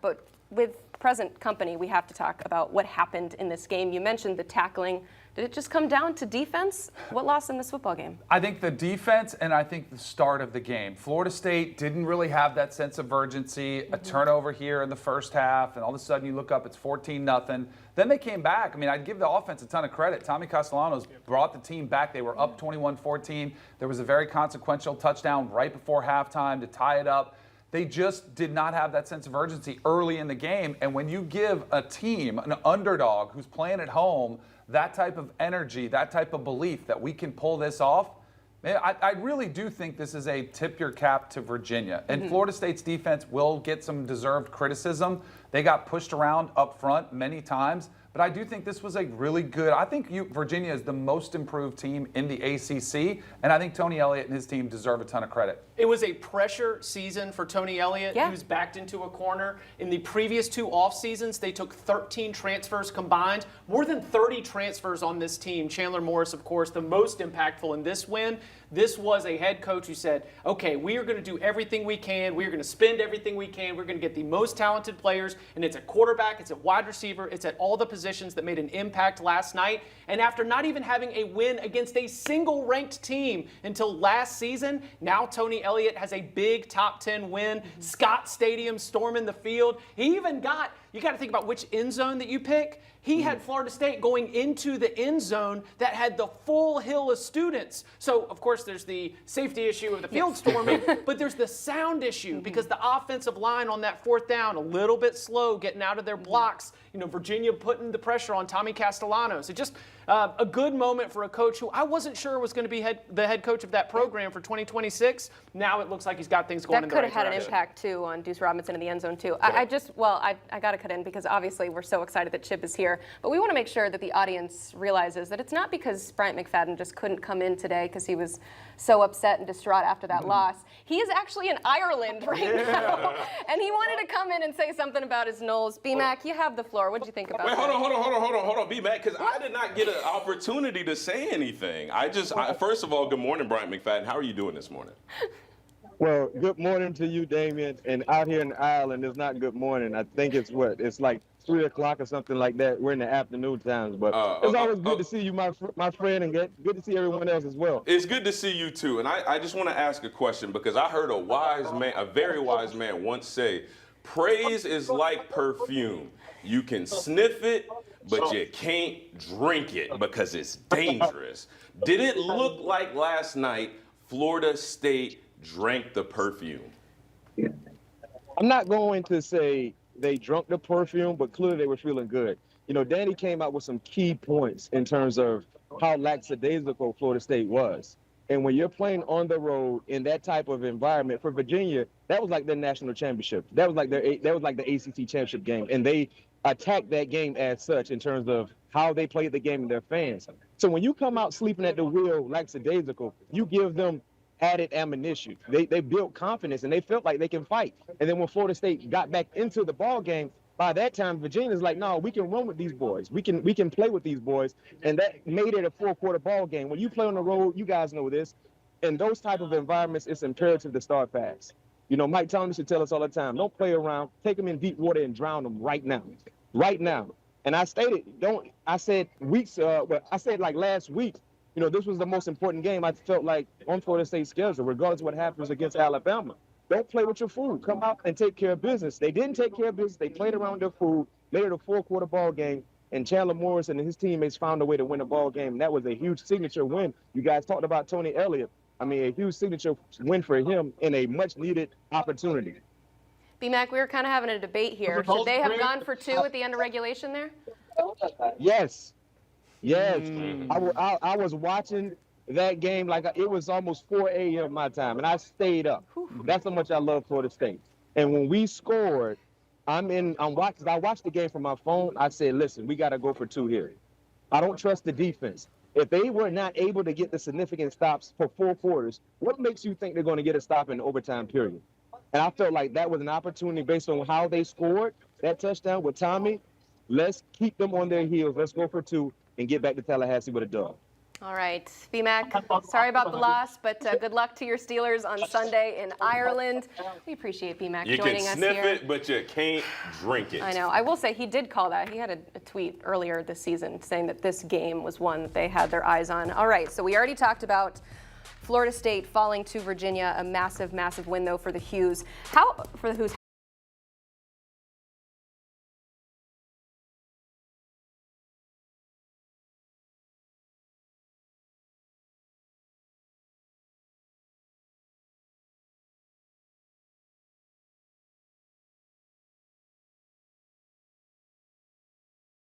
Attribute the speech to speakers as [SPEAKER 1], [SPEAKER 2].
[SPEAKER 1] But with present company, we have to talk about what happened in this game. You mentioned the tackling. Did it just come down to defense? What lost in this football game?
[SPEAKER 2] I think the defense and I think the start of the game. Florida State didn't really have that sense of urgency. A turnover here in the first half, and all of a sudden you look up, it's 14-0. Then they came back. I mean, I'd give the offense a ton of credit. Tommy Castellanos brought the team back. They were up 21-14. There was a very consequential touchdown right before halftime to tie it up. They just did not have that sense of urgency early in the game. And when you give a team, an underdog who's playing at home, that type of energy, that type of belief that we can pull this off, man, I really do think this is a tip your cap to Virginia. And Florida State's defense will get some deserved criticism. They got pushed around up front many times. But I do think this was a really good – I think Virginia is the most improved team in the ACC, and I think Tony Elliott and his team deserve a ton of credit.
[SPEAKER 3] It was a pressure season for Tony Elliott.
[SPEAKER 1] Yeah.
[SPEAKER 3] He was backed into a corner. In the previous 2 off seasons, they took 13 transfers combined. More than 30 transfers on this team. Chandler Morris, of course, the most impactful in this win. This was a head coach who said, okay, we are going to do everything we can. We are going to spend everything we can. We're going to get the most talented players, and it's at quarterback, it's at wide receiver, it's at all the positions that made an impact last night. And after not even having a win against a single ranked team until last season, now Tony Elliott has a big top 10 win. Scott Stadium storming the field. He even got, you got to think about which end zone that you pick. He had Florida State going into the end zone that had the full hill of students. So, of course, there's the safety issue of the field storming, but there's the sound issue because the offensive line on that 4th down, a little bit slow getting out of their blocks. You know, Virginia putting the pressure on Tommy Castellanos. It just a good moment for a coach who I wasn't sure was going to be the head coach of that program for 2026. Now it looks like he's got things going in the right direction.
[SPEAKER 1] That could have had an impact, too, on Deuce Robinson in the end zone, too. I got to cut in because obviously we're so excited that Chip is here. But we want to make sure that the audience realizes that it's not because Bryant McFadden just couldn't come in today because he was so upset and distraught after that loss. He is actually in Ireland right now. And he wanted to come in and say something about his Noles. B-Mac, you have the floor. What did you think about that?
[SPEAKER 4] Wait, hold on, B-Mac, because I did not get an opportunity to say anything. First of all, good morning, Bryant McFadden. How are you doing this morning?
[SPEAKER 5] Well, good morning to you, Damien. And out here in Ireland, it's not good morning. I think it's it's like 3 o'clock or something like that. We're in the afternoon times, but it's always good to see you, my friend, and good to see everyone else as well.
[SPEAKER 4] It's good to see you too. And I just want to ask a question because I heard a very wise man once say, praise is like perfume. You can sniff it, but you can't drink it because it's dangerous. Did it look like last night Florida State drank the perfume?
[SPEAKER 5] I'm not going to say they drunk the perfume, but clearly they were feeling good. You know, Danny came out with some key points in terms of how lackadaisical Florida State was. And when you're playing on the road in that type of environment for Virginia, that was like their national championship. That was like the ACC championship game, and they attacked that game as such in terms of how they played the game and their fans. So when you come out sleeping at the wheel lackadaisical, you give them added ammunition. They built confidence and they felt like they can fight. And then when Florida State got back into the ball game, by that time Virginia's like, no, we can run with these boys. We can play with these boys, and that made it a 4-quarter ball game. When you play on the road, you guys know this. In those type of environments, it's imperative to start fast. You know, Mike Tomlin should tell us all the time, don't play around. Take them in deep water and drown them right now. Right now. And I stated, I said like last week, you know, this was the most important game I felt like on Florida State's schedule, regardless of what happens against Alabama. Don't play with your food. Come out and take care of business. They didn't take care of business. They played around their food, made it a 4-quarter ball game, and Chandler Morris and his teammates found a way to win a ball game. And that was a huge signature win. You guys talked about Tony Elliott. I mean, a huge signature win for him in a much-needed opportunity.
[SPEAKER 1] B-Mac, we were kind of having a debate here. Should they have gone for 2 at the end of regulation there?
[SPEAKER 5] Yes. Yes. I was watching that game like it was almost 4 a.m. my time, and I stayed up. That's how much I love Florida State. And when we scored, I watched the game from my phone. I said, listen, we got to go for 2 here. I don't trust the defense. If they were not able to get the significant stops for 4 quarters, what makes you think they're going to get a stop in the overtime period? And I felt like that was an opportunity based on how they scored that touchdown with Tommy. Let's keep them on their heels. Let's go for 2 and get back to Tallahassee with a dub.
[SPEAKER 1] All right, BMAC, sorry about the loss, but good luck to your Steelers on Sunday in Ireland. We appreciate BMAC
[SPEAKER 4] You
[SPEAKER 1] joining
[SPEAKER 4] can
[SPEAKER 1] us
[SPEAKER 4] sniff
[SPEAKER 1] here.
[SPEAKER 4] it, but you can't drink it.
[SPEAKER 1] I know. I will say he did call that. He had a tweet earlier this season saying that this game was one that they had their eyes on. All right, so we already talked about Florida State falling to Virginia, a massive, massive win though for the Hoos.